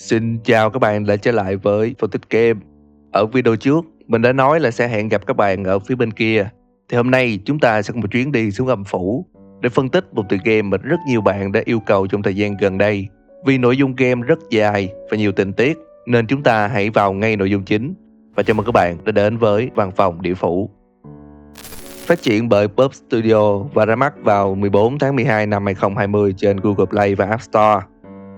Xin chào các bạn đã trở lại với Phân tích Game. Ở video trước, mình đã nói là sẽ hẹn gặp các bạn ở phía bên kia. Thì hôm nay chúng ta sẽ có một chuyến đi xuống âm phủ để phân tích một tựa game mà rất nhiều bạn đã yêu cầu trong thời gian gần đây. Vì nội dung game rất dài và nhiều tình tiết, nên chúng ta hãy vào ngay nội dung chính. Và chào mừng các bạn đã đến với Văn phòng Địa Phủ. Phát triển bởi Pub Studio và ra mắt vào 14 tháng 12 năm 2020 trên Google Play và App Store.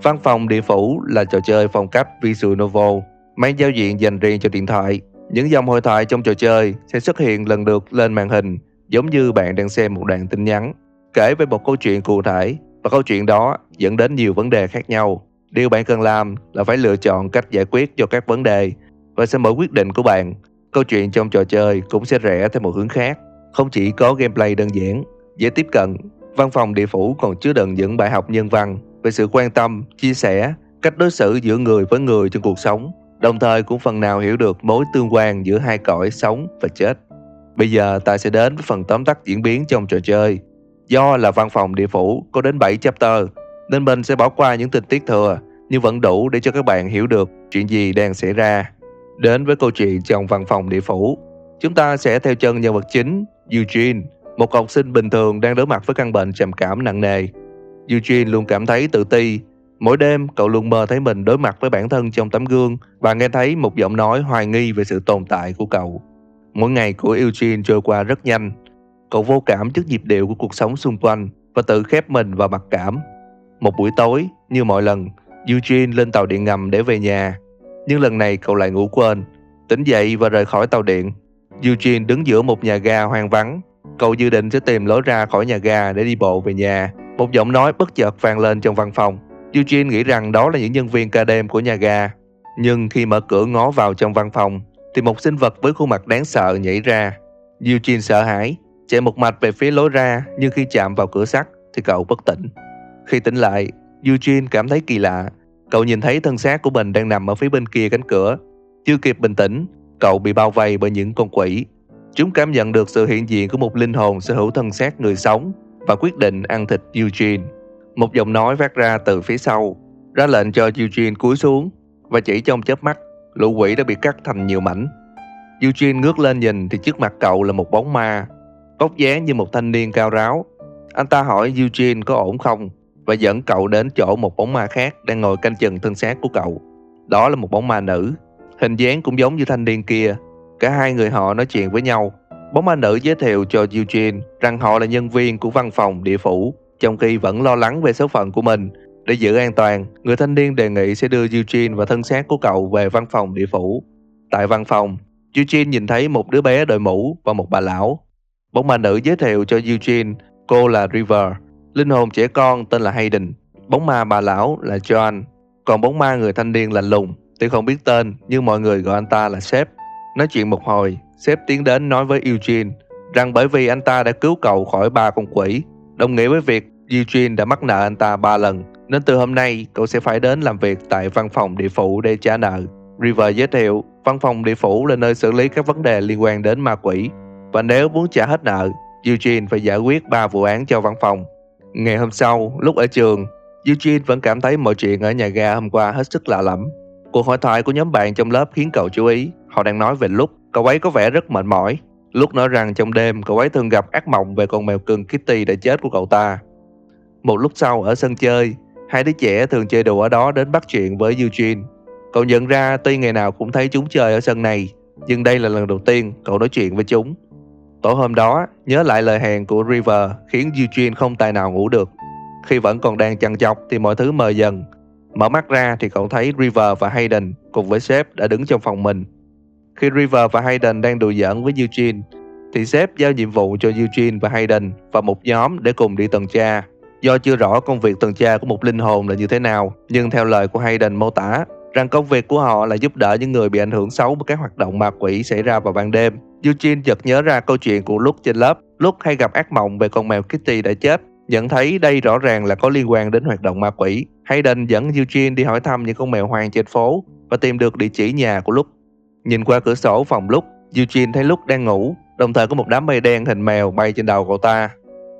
Văn phòng Địa Phủ là trò chơi phong cách visual novel, máy giao diện dành riêng cho điện thoại. Những dòng hội thoại trong trò chơi sẽ xuất hiện lần lượt lên màn hình, giống như bạn đang xem một đoạn tin nhắn, kể về một câu chuyện cụ thể, và câu chuyện đó dẫn đến nhiều vấn đề khác nhau. Điều bạn cần làm là phải lựa chọn cách giải quyết cho các vấn đề, và sẽ mỗi quyết định của bạn, câu chuyện trong trò chơi cũng sẽ rẽ theo một hướng khác. Không chỉ có gameplay đơn giản, dễ tiếp cận, Văn phòng Địa Phủ còn chứa đựng những bài học nhân văn về sự quan tâm, chia sẻ, cách đối xử giữa người với người trong cuộc sống, đồng thời cũng phần nào hiểu được mối tương quan giữa hai cõi sống và chết. Bây giờ ta sẽ đến với phần tóm tắt diễn biến trong trò chơi. Do là Văn phòng Địa Phủ có đến 7 chapter, nên mình sẽ bỏ qua những tình tiết thừa, nhưng vẫn đủ để cho các bạn hiểu được chuyện gì đang xảy ra. Đến với câu chuyện trong Văn phòng Địa Phủ, chúng ta sẽ theo chân nhân vật chính Eugene, một học sinh bình thường đang đối mặt với căn bệnh trầm cảm nặng nề. Eugene luôn cảm thấy tự ti. Mỗi đêm, cậu luôn mơ thấy mình đối mặt với bản thân trong tấm gương và nghe thấy một giọng nói hoài nghi về sự tồn tại của cậu. Mỗi ngày của Eugene trôi qua rất nhanh. Cậu vô cảm trước nhịp điệu của cuộc sống xung quanh và tự khép mình vào mặc cảm. Một buổi tối, như mọi lần, Eugene lên tàu điện ngầm để về nhà. Nhưng lần này cậu lại ngủ quên. Tỉnh dậy và rời khỏi tàu điện. Eugene đứng giữa một nhà ga hoang vắng. Cậu dự định sẽ tìm lối ra khỏi nhà ga để đi bộ về nhà. Một giọng nói bất chợt vang lên trong văn phòng. Eugene nghĩ rằng đó là những nhân viên ca đêm của nhà ga. Nhưng khi mở cửa ngó vào trong văn phòng, thì một sinh vật với khuôn mặt đáng sợ nhảy ra. Eugene sợ hãi, chạy một mạch về phía lối ra, nhưng khi chạm vào cửa sắt thì cậu bất tỉnh. Khi tỉnh lại, Eugene cảm thấy kỳ lạ. Cậu nhìn thấy thân xác của mình đang nằm ở phía bên kia cánh cửa. Chưa kịp bình tĩnh, cậu bị bao vây bởi những con quỷ. Chúng cảm nhận được sự hiện diện của một linh hồn sở hữu thân xác người sống và quyết định ăn thịt Eugene. Một giọng nói phát ra từ phía sau, ra lệnh cho Eugene cúi xuống, và chỉ trong chớp mắt, lũ quỷ đã bị cắt thành nhiều mảnh. Eugene ngước lên nhìn thì trước mặt cậu là một bóng ma, vóc dáng như một thanh niên cao ráo. Anh ta hỏi Eugene có ổn không và dẫn cậu đến chỗ một bóng ma khác đang ngồi canh chừng thân xác của cậu. Đó là một bóng ma nữ, hình dáng cũng giống như thanh niên kia. Cả hai người họ nói chuyện với nhau. Bóng ma nữ giới thiệu cho Eugene rằng họ là nhân viên của Văn phòng Địa Phủ, trong khi vẫn lo lắng về số phận của mình. Để giữ an toàn, người thanh niên đề nghị sẽ đưa Eugene và thân xác của cậu về Văn phòng Địa Phủ. Tại văn phòng, Eugene nhìn thấy một đứa bé đội mũ và một bà lão. Bóng ma nữ giới thiệu cho Eugene cô là River, linh hồn trẻ con tên là Hayden. Bóng ma bà lão là John. Còn bóng ma người thanh niên lạnh lùng, tuy không biết tên nhưng mọi người gọi anh ta là sếp. Nói chuyện một hồi, sếp tiến đến nói với Eugene rằng bởi vì anh ta đã cứu cậu khỏi 3 con quỷ, đồng nghĩa với việc Eugene đã mắc nợ anh ta 3 lần, nên từ hôm nay cậu sẽ phải đến làm việc tại Văn phòng Địa Phủ để trả nợ. River giới thiệu Văn phòng Địa Phủ là nơi xử lý các vấn đề liên quan đến ma quỷ, và nếu muốn trả hết nợ, Eugene phải giải quyết 3 vụ án cho văn phòng. Ngày hôm sau, lúc ở trường, Eugene vẫn cảm thấy mọi chuyện ở nhà ga hôm qua hết sức lạ lẫm. Cuộc hội thoại của nhóm bạn trong lớp khiến cậu chú ý. Họ đang nói về Luke, cậu ấy có vẻ rất mệt mỏi. Luke nói rằng trong đêm cậu ấy thường gặp ác mộng về con mèo cưng Kitty đã chết của cậu ta. Một lúc sau ở sân chơi, hai đứa trẻ thường chơi đùa ở đó đến bắt chuyện với Eugene. Cậu nhận ra tuy ngày nào cũng thấy chúng chơi ở sân này, nhưng đây là lần đầu tiên cậu nói chuyện với chúng. Tối hôm đó, nhớ lại lời hẹn của River khiến Eugene không tài nào ngủ được. Khi vẫn còn đang chằn chọc thì mọi thứ mờ dần. Mở mắt ra thì cậu thấy River và Hayden cùng với sếp đã đứng trong phòng mình. Khi River và Hayden đang đùa giỡn với Eugene, thì sếp giao nhiệm vụ cho Eugene và Hayden vào một nhóm để cùng đi tuần tra. Do chưa rõ công việc tuần tra của một linh hồn là như thế nào, nhưng theo lời của Hayden mô tả rằng công việc của họ là giúp đỡ những người bị ảnh hưởng xấu bởi các hoạt động ma quỷ xảy ra vào ban đêm. Eugene chợt nhớ ra câu chuyện của Luke trên lớp. Luke hay gặp ác mộng về con mèo Kitty đã chết, nhận thấy đây rõ ràng là có liên quan đến hoạt động ma quỷ. Hayden dẫn Eugene đi hỏi thăm những con mèo hoang trên phố và tìm được địa chỉ nhà của Luke. Nhìn qua cửa sổ phòng Luke, Eugene thấy Luke đang ngủ, đồng thời có một đám mây đen hình mèo bay trên đầu cậu ta.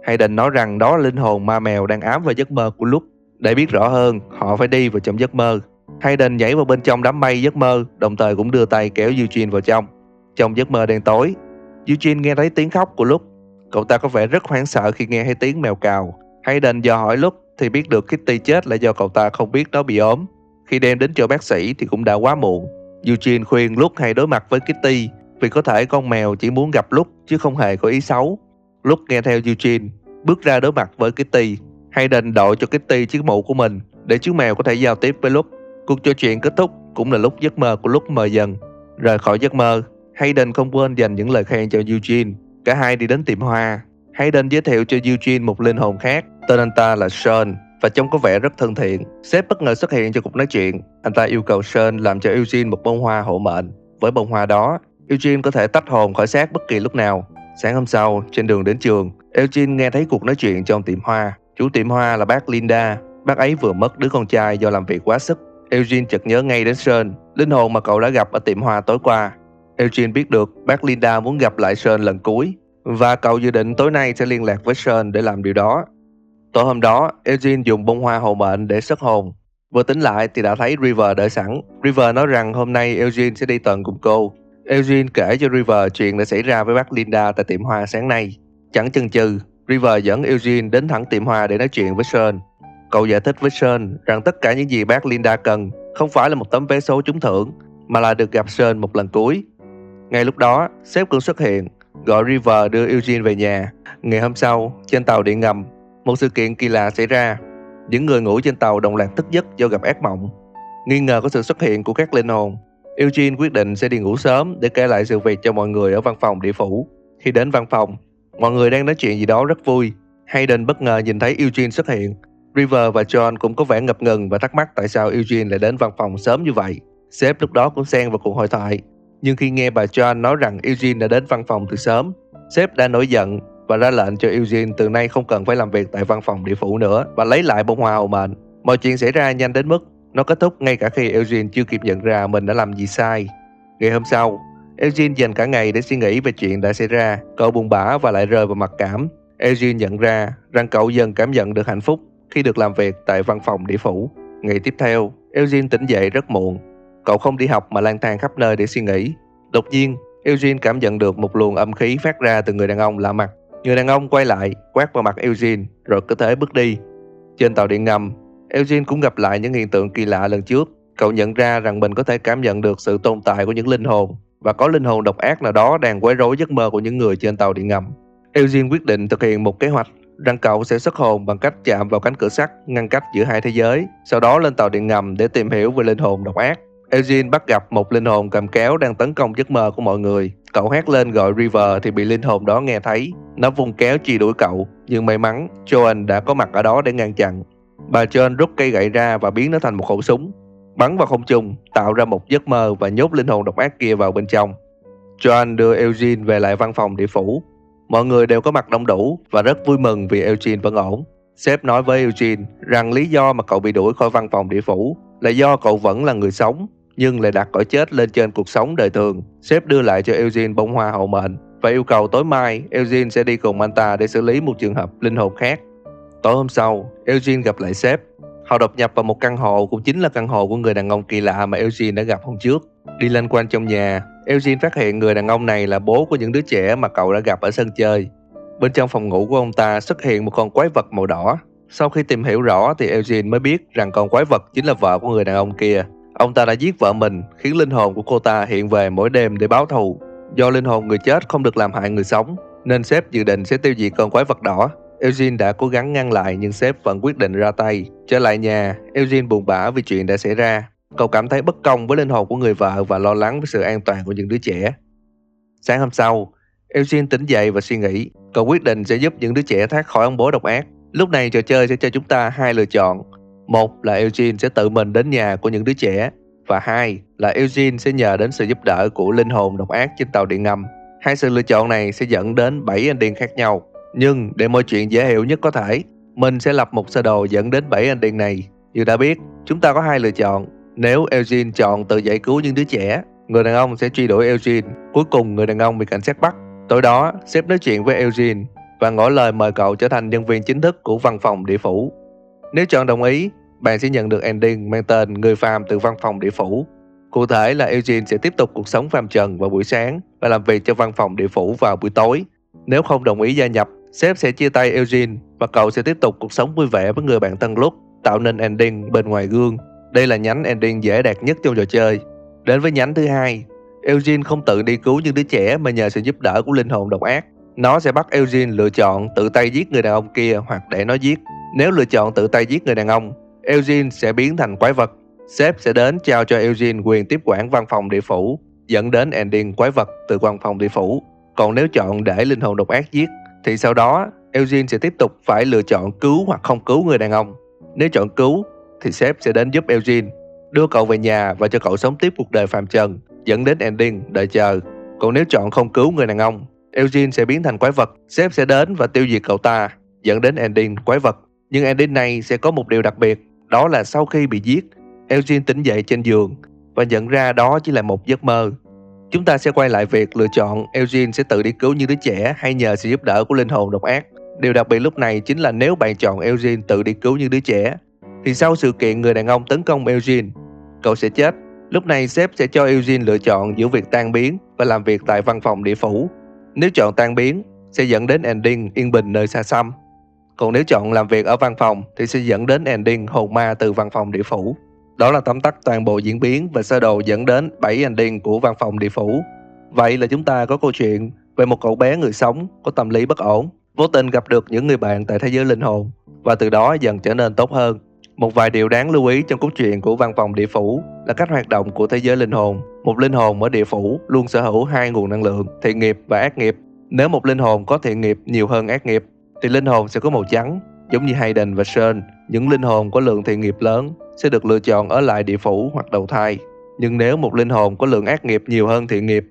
Hayden nói rằng đó là linh hồn ma mèo đang ám vào giấc mơ của Luke. Để biết rõ hơn, họ phải đi vào trong giấc mơ. Hayden nhảy vào bên trong đám mây giấc mơ, đồng thời cũng đưa tay kéo Eugene vào trong. Trong giấc mơ đen tối, Eugene nghe thấy tiếng khóc của Luke. Cậu ta có vẻ rất hoảng sợ khi nghe thấy tiếng mèo cào. Hayden dò hỏi Luke thì biết được Kitty chết là do cậu ta không biết nó bị ốm. Khi đem đến cho bác sĩ thì cũng đã quá muộn. Eugene khuyên Luke hãy đối mặt với Kitty vì có thể con mèo chỉ muốn gặp Luke chứ không hề có ý xấu. Luke nghe theo Eugene, bước ra đối mặt với Kitty. Hayden đội cho Kitty chiếc mũ của mình để chú mèo có thể giao tiếp với Luke. Cuộc trò chuyện kết thúc cũng là lúc giấc mơ của Luke mờ dần. Rời khỏi giấc mơ, Hayden không quên dành những lời khen cho Eugene. Cả hai đi đến tiệm hoa. Hayden giới thiệu cho Eugene một linh hồn khác, tên anh ta là Sean và trông có vẻ rất thân thiện. Sếp bất ngờ xuất hiện cho cuộc nói chuyện. Anh ta yêu cầu Sean làm cho Eugene một bông hoa hộ mệnh. Với bông hoa đó, Eugene có thể tách hồn khỏi xác bất kỳ lúc nào. Sáng hôm sau, trên đường đến trường, Eugene nghe thấy cuộc nói chuyện trong tiệm hoa. Chủ tiệm hoa là bác Linda. Bác ấy vừa mất đứa con trai do làm việc quá sức. Eugene chợt nhớ ngay đến Sean, linh hồn mà cậu đã gặp ở tiệm hoa tối qua. Eugene biết được bác Linda muốn gặp lại Sean lần cuối và cậu dự định tối nay sẽ liên lạc với Sean để làm điều đó. Tối hôm đó, Eugene dùng bông hoa hộ mệnh để xuất hồn. Vừa tỉnh lại thì đã thấy River đợi sẵn. River nói rằng hôm nay Eugene sẽ đi tận cùng cô. Eugene kể cho River chuyện đã xảy ra với bác Linda tại tiệm hoa sáng nay. Chẳng chần chừ, River dẫn Eugene đến thẳng tiệm hoa để nói chuyện với Sean. Cậu giải thích với Sean rằng tất cả những gì bác Linda cần không phải là một tấm vé số trúng thưởng, mà là được gặp Sean một lần cuối. Ngay lúc đó, sếp cũng xuất hiện, gọi River đưa Eugene về nhà. Ngày hôm sau, trên tàu điện ngầm, một sự kiện kỳ lạ xảy ra. Những người ngủ trên tàu đồng loạt thức giấc do gặp ác mộng. Nghi ngờ có sự xuất hiện của các linh hồn, Eugene quyết định sẽ đi ngủ sớm để kể lại sự việc cho mọi người ở văn phòng địa phủ. Khi đến văn phòng, mọi người đang nói chuyện gì đó rất vui. Hayden bất ngờ nhìn thấy Eugene xuất hiện. River và John cũng có vẻ ngập ngừng và thắc mắc tại sao Eugene lại đến văn phòng sớm như vậy. Sếp lúc đó cũng xen vào cuộc hội thoại. Nhưng khi nghe bà John nói rằng Eugene đã đến văn phòng từ sớm, sếp đã nổi giận và ra lệnh cho Eugene từ nay không cần phải làm việc tại văn phòng địa phủ nữa và lấy lại bông hoa hộ mệnh. Mọi chuyện xảy ra nhanh đến mức nó kết thúc ngay cả khi Eugene chưa kịp nhận ra mình đã làm gì sai. Ngày hôm sau, Eugene dành cả ngày để suy nghĩ về chuyện đã xảy ra. Cậu buồn bã và lại rơi vào mặc cảm. Eugene nhận ra rằng cậu dần cảm nhận được hạnh phúc khi được làm việc tại văn phòng địa phủ. Ngày tiếp theo, Eugene tỉnh dậy rất muộn. Cậu không đi học mà lang thang khắp nơi để suy nghĩ. Đột nhiên, Eugene cảm nhận được một luồng âm khí phát ra từ người đàn ông lạ mặt. Người đàn ông quay lại, quát vào mặt Eugene, rồi cứ thế bước đi. Trên tàu điện ngầm, Eugene cũng gặp lại những hiện tượng kỳ lạ lần trước. Cậu nhận ra rằng mình có thể cảm nhận được sự tồn tại của những linh hồn và có linh hồn độc ác nào đó đang quấy rối giấc mơ của những người trên tàu điện ngầm. Eugene quyết định thực hiện một kế hoạch rằng cậu sẽ xuất hồn bằng cách chạm vào cánh cửa sắt ngăn cách giữa hai thế giới, sau đó lên tàu điện ngầm để tìm hiểu về linh hồn độc ác. Eugene bắt gặp một linh hồn cầm kéo đang tấn công giấc mơ của mọi người. Cậu hét lên gọi River thì bị linh hồn đó nghe thấy. Nó vung kéo truy đuổi cậu, nhưng may mắn Joan đã có mặt ở đó để ngăn chặn. Bà Joan rút cây gậy ra và biến nó thành một khẩu súng, bắn vào không trung, tạo ra một giấc mơ và nhốt linh hồn độc ác kia vào bên trong. Joan đưa Eugene về lại văn phòng địa phủ. Mọi người đều có mặt đông đủ và rất vui mừng vì Eugene vẫn ổn. Sếp nói với Eugene rằng lý do mà cậu bị đuổi khỏi văn phòng địa phủ là do cậu vẫn là người sống, nhưng lại đặt cõi chết lên trên cuộc sống đời thường. Sếp đưa lại cho Eugene bông hoa hộ mệnh và yêu cầu tối mai Eugene sẽ đi cùng anh ta để xử lý một trường hợp linh hồn khác. Tối hôm sau, Eugene gặp lại sếp. Họ đột nhập vào một căn hộ cũng chính là căn hộ của người đàn ông kỳ lạ mà Eugene đã gặp hôm trước. Đi loanh quanh trong nhà, Eugene phát hiện người đàn ông này là bố của những đứa trẻ mà cậu đã gặp ở sân chơi. Bên trong phòng ngủ của ông ta xuất hiện một con quái vật màu đỏ. Sau khi tìm hiểu rõ thì Eugene mới biết rằng con quái vật chính là vợ của người đàn ông kia. Ông ta đã giết vợ mình, khiến linh hồn của cô ta hiện về mỗi đêm để báo thù. Do linh hồn người chết không được làm hại người sống, nên sếp dự định sẽ tiêu diệt con quái vật đỏ. Eugene đã cố gắng ngăn lại nhưng sếp vẫn quyết định ra tay. Trở lại nhà, Eugene buồn bã vì chuyện đã xảy ra. Cậu cảm thấy bất công với linh hồn của người vợ và lo lắng với sự an toàn của những đứa trẻ. Sáng hôm sau, Eugene tỉnh dậy và suy nghĩ. Cậu quyết định sẽ giúp những đứa trẻ thoát khỏi ông bố độc ác. Lúc này trò chơi sẽ cho chúng ta hai lựa chọn. Một là Eugene sẽ tự mình đến nhà của những đứa trẻ. Và hai là Eugene sẽ nhờ đến sự giúp đỡ của linh hồn độc ác trên tàu điện ngầm. Hai sự lựa chọn này sẽ dẫn đến 7 ending khác nhau. Nhưng để mọi chuyện dễ hiểu nhất có thể, mình sẽ lập một sơ đồ dẫn đến 7 ending này. Như đã biết, chúng ta có hai lựa chọn. Nếu Eugene chọn tự giải cứu những đứa trẻ, người đàn ông sẽ truy đuổi Eugene. Cuối cùng người đàn ông bị cảnh sát bắt. Tối đó, sếp nói chuyện với Eugene và ngỏ lời mời cậu trở thành nhân viên chính thức của văn phòng địa phủ. Nếu chọn đồng ý, bạn sẽ nhận được ending mang tên Người phàm từ văn phòng địa phủ. Cụ thể là Eugene sẽ tiếp tục cuộc sống phàm trần vào buổi sáng và làm việc cho văn phòng địa phủ vào buổi tối. Nếu không đồng ý gia nhập, sếp sẽ chia tay Eugene và cậu sẽ tiếp tục cuộc sống vui vẻ với người bạn tân lúc, tạo nên ending bên ngoài gương. Đây là nhánh ending dễ đạt nhất trong trò chơi. Đến với nhánh thứ hai, Eugene không tự đi cứu những đứa trẻ mà nhờ sự giúp đỡ của linh hồn độc ác. Nó sẽ bắt Eugene lựa chọn tự tay giết người đàn ông kia hoặc để nó giết. Nếu lựa chọn tự tay giết người đàn ông, Eugene sẽ biến thành quái vật. Sếp sẽ đến trao cho Eugene quyền tiếp quản văn phòng địa phủ, dẫn đến ending quái vật từ văn phòng địa phủ. Còn nếu chọn để linh hồn độc ác giết, thì sau đó Eugene sẽ tiếp tục phải lựa chọn cứu hoặc không cứu người đàn ông. Nếu chọn cứu, thì sếp sẽ đến giúp Eugene, đưa cậu về nhà và cho cậu sống tiếp cuộc đời phàm trần, dẫn đến ending đợi chờ. Còn nếu chọn không cứu người đàn ông, Eugene sẽ biến thành quái vật, sếp sẽ đến và tiêu diệt cậu ta, dẫn đến ending quái vật. Nhưng ending này sẽ có một điều đặc biệt, đó là sau khi bị giết, Eugene tỉnh dậy trên giường và nhận ra đó chỉ là một giấc mơ. Chúng ta sẽ quay lại việc lựa chọn Eugene sẽ tự đi cứu những đứa trẻ hay nhờ sự giúp đỡ của linh hồn độc ác. Điều đặc biệt lúc này chính là nếu bạn chọn Eugene tự đi cứu những đứa trẻ, thì sau sự kiện người đàn ông tấn công Eugene, cậu sẽ chết. Lúc này sếp sẽ cho Eugene lựa chọn giữa việc tan biến và làm việc tại văn phòng địa phủ. Nếu chọn tan biến, sẽ dẫn đến ending yên bình nơi xa xăm. Còn nếu chọn làm việc ở văn phòng thì sẽ dẫn đến ending hồn ma từ văn phòng địa phủ. Đó là tóm tắt toàn bộ diễn biến và sơ đồ dẫn đến 7 ending của văn phòng địa phủ. Vậy là chúng ta có câu chuyện về một cậu bé người sống có tâm lý bất ổn, vô tình gặp được những người bạn tại thế giới linh hồn và từ đó dần trở nên tốt hơn. Một vài điều đáng lưu ý trong cốt truyện của văn phòng địa phủ là cách hoạt động của thế giới linh hồn. Một linh hồn ở địa phủ luôn sở hữu hai nguồn năng lượng, thiện nghiệp và ác nghiệp. Nếu một linh hồn có thiện nghiệp nhiều hơn ác nghiệp, thì linh hồn sẽ có màu trắng, giống như Hayden và Sean. Những linh hồn có lượng thiện nghiệp lớn sẽ được lựa chọn ở lại địa phủ hoặc đầu thai. Nhưng nếu một linh hồn có lượng ác nghiệp nhiều hơn thiện nghiệp,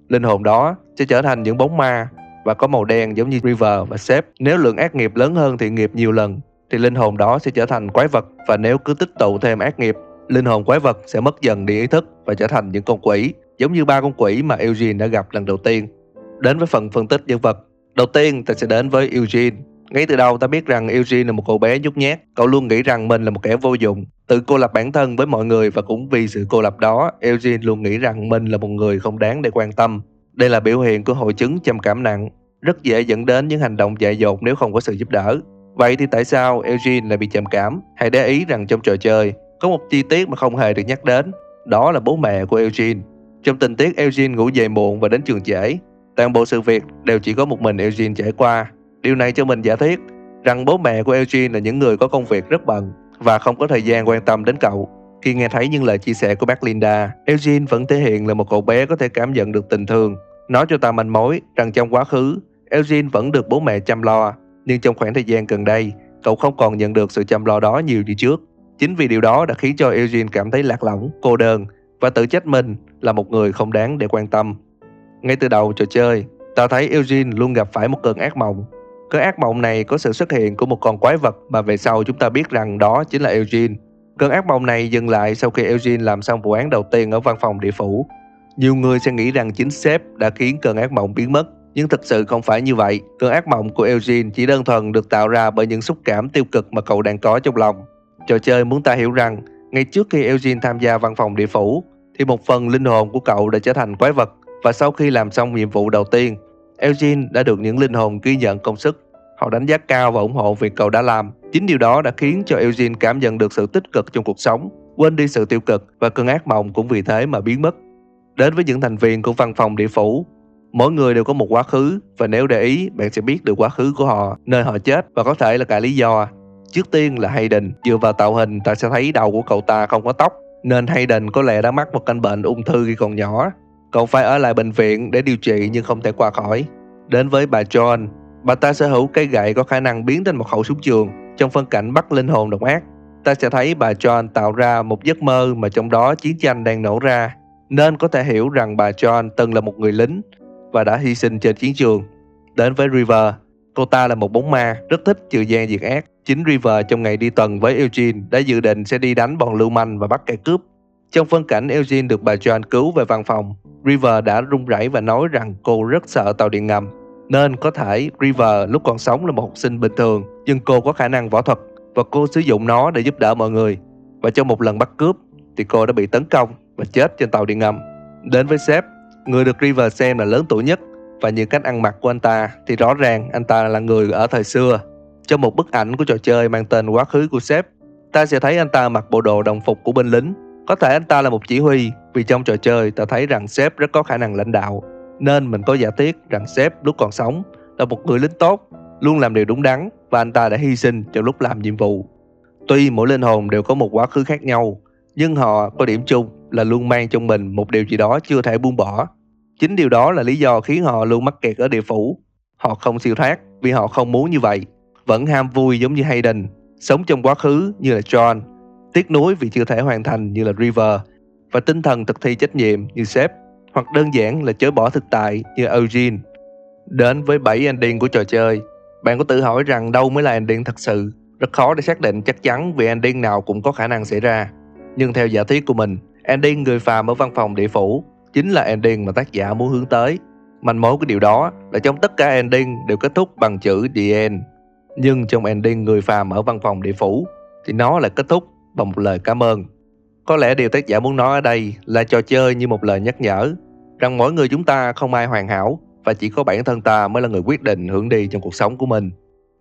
linh hồn đó sẽ trở thành những bóng ma và có màu đen giống như River và Seth. Nếu lượng ác nghiệp lớn hơn thiện nghiệp nhiều lần, thì linh hồn đó sẽ trở thành quái vật, và nếu cứ tích tụ thêm ác nghiệp, linh hồn quái vật sẽ mất dần đi ý thức và trở thành những con quỷ, giống như 3 con quỷ mà Eugene đã gặp lần đầu tiên. Đến với phần phân tích nhân vật. Đầu tiên ta sẽ đến với Eugene. Ngay từ đầu ta biết rằng Eugene là một cậu bé nhút nhát. Cậu luôn nghĩ rằng mình là một kẻ vô dụng, tự cô lập bản thân với mọi người, và cũng vì sự cô lập đó, Eugene luôn nghĩ rằng mình là một người không đáng để quan tâm. Đây là biểu hiện của hội chứng trầm cảm nặng, rất dễ dẫn đến những hành động dại dột nếu không có sự giúp đỡ. Vậy thì tại sao Eugene lại bị trầm cảm? Hãy để ý rằng trong trò chơi có một chi tiết mà không hề được nhắc đến, đó là bố mẹ của Eugene. Trong tình tiết Eugene ngủ dậy muộn và đến trường trễ, toàn bộ sự việc đều chỉ có một mình Eugene trải qua. Điều này cho mình giả thiết rằng bố mẹ của Eugene là những người có công việc rất bận và không có thời gian quan tâm đến cậu. Khi nghe thấy những lời chia sẻ của bác Linda, Eugene vẫn thể hiện là một cậu bé có thể cảm nhận được tình thương. Nó cho ta manh mối rằng trong quá khứ, Eugene vẫn được bố mẹ chăm lo, nhưng trong khoảng thời gian gần đây, cậu không còn nhận được sự chăm lo đó nhiều như trước. Chính vì điều đó đã khiến cho Eugene cảm thấy lạc lõng, cô đơn và tự trách mình là một người không đáng để quan tâm. Ngay từ đầu trò chơi, ta thấy Eugene luôn gặp phải một cơn ác mộng. Cơn ác mộng này có sự xuất hiện của một con quái vật mà về sau chúng ta biết rằng đó chính là Eugene. Cơn ác mộng này dừng lại sau khi Eugene làm xong vụ án đầu tiên ở văn phòng địa phủ. Nhiều người sẽ nghĩ rằng chính sếp đã khiến cơn ác mộng biến mất, nhưng thực sự không phải như vậy. Cơn ác mộng của Eugene chỉ đơn thuần được tạo ra bởi những xúc cảm tiêu cực mà cậu đang có trong lòng. Trò chơi muốn ta hiểu rằng, ngay trước khi Eugene tham gia văn phòng địa phủ, thì một phần linh hồn của cậu đã trở thành quái vật. Và sau khi làm xong nhiệm vụ đầu tiên, Eugene đã được những linh hồn ghi nhận công sức. Họ đánh giá cao và ủng hộ việc cậu đã làm. Chính điều đó đã khiến cho Eugene cảm nhận được sự tích cực trong cuộc sống, quên đi sự tiêu cực, và cơn ác mộng cũng vì thế mà biến mất. Đến với những thành viên của văn phòng địa phủ, mỗi người đều có một quá khứ, và nếu để ý, bạn sẽ biết được quá khứ của họ, nơi họ chết và có thể là cả lý do. Trước tiên là Hayden. Dựa vào tạo hình, ta sẽ thấy đầu của cậu ta không có tóc, nên Hayden có lẽ đã mắc một căn bệnh ung thư khi còn nhỏ. Cậu phải ở lại bệnh viện để điều trị nhưng không thể qua khỏi. Đến với bà John, bà ta sở hữu cây gậy có khả năng biến thành một khẩu súng trường. Trong phân cảnh bắt linh hồn độc ác, ta sẽ thấy bà John tạo ra một giấc mơ mà trong đó chiến tranh đang nổ ra, nên có thể hiểu rằng bà John từng là một người lính và đã hy sinh trên chiến trường. Đến với River, cô ta là một bóng ma rất thích trừ gian diệt ác. Chính River trong ngày đi tuần với Eugene đã dự định sẽ đi đánh bọn lưu manh và bắt kẻ cướp. Trong phân cảnh Eugene được bà John cứu về văn phòng, River đã run rẩy và nói rằng cô rất sợ tàu điện ngầm. Nên có thể River lúc còn sống là một học sinh bình thường, nhưng cô có khả năng võ thuật. và cô sử dụng nó để giúp đỡ mọi người. Và trong một lần bắt cướp thì cô đã bị tấn công và chết trên tàu điện ngầm. Đến với sếp, người được River xem là lớn tuổi nhất, và như cách ăn mặc của anh ta thì rõ ràng anh ta là người ở thời xưa. Trong một bức ảnh của trò chơi mang tên Quá khứ của sếp, ta sẽ thấy anh ta mặc bộ đồ đồng phục của binh lính. Có thể anh ta là một chỉ huy, vì trong trò chơi ta thấy rằng sếp rất có khả năng lãnh đạo, nên mình có giả thiết rằng sếp lúc còn sống là một người lính tốt, luôn làm điều đúng đắn, và anh ta đã hy sinh trong lúc làm nhiệm vụ. Tuy mỗi linh hồn đều có một quá khứ khác nhau, nhưng họ có điểm chung là luôn mang trong mình một điều gì đó chưa thể buông bỏ. Chính điều đó là lý do khiến họ luôn mắc kẹt ở địa phủ. Họ không siêu thoát vì họ không muốn như vậy, vẫn ham vui giống như Hayden, sống trong quá khứ như là John, tiếc nuối vì chưa thể hoàn thành như là River, và tinh thần thực thi trách nhiệm như sếp, hoặc đơn giản là chối bỏ thực tại như Eugene. Đến với 7 ending của trò chơi, bạn có tự hỏi rằng đâu mới là ending thật sự? Rất khó để xác định chắc chắn vì ending nào cũng có khả năng xảy ra. Nhưng theo giả thiết của mình, ending người phàm ở văn phòng địa phủ chính là ending mà tác giả muốn hướng tới. Manh mối của điều đó là trong tất cả ending đều kết thúc bằng chữ The End. Nhưng trong ending người phàm ở văn phòng địa phủ thì nó lại kết thúc bằng một lời cảm ơn. Có lẽ điều tác giả muốn nói ở đây là trò chơi như một lời nhắc nhở rằng mỗi người chúng ta không ai hoàn hảo, và chỉ có bản thân ta mới là người quyết định hướng đi trong cuộc sống của mình.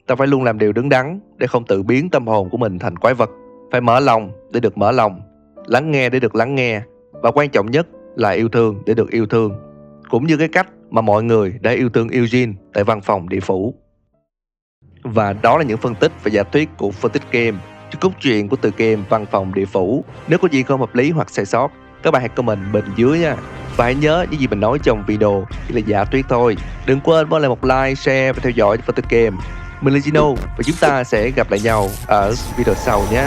Ta phải luôn làm điều đứng đắn để không tự biến tâm hồn của mình thành quái vật. Phải mở lòng để được mở lòng, lắng nghe để được lắng nghe, và quan trọng nhất là yêu thương để được yêu thương. Cũng như cái cách mà mọi người đã yêu thương Eugene tại văn phòng địa phủ. Và đó là những phân tích và giả thuyết của phân tích game cho cốt truyện của tựa game Văn phòng địa phủ. Nếu có gì không hợp lý hoặc sai sót, các bạn hãy comment bên dưới nha. Và hãy nhớ những gì mình nói trong video chỉ là giả thuyết thôi. Đừng quên bỏ lại một like, share và theo dõi phân tích game. Mình là Gino và chúng ta sẽ gặp lại nhau ở video sau nhé.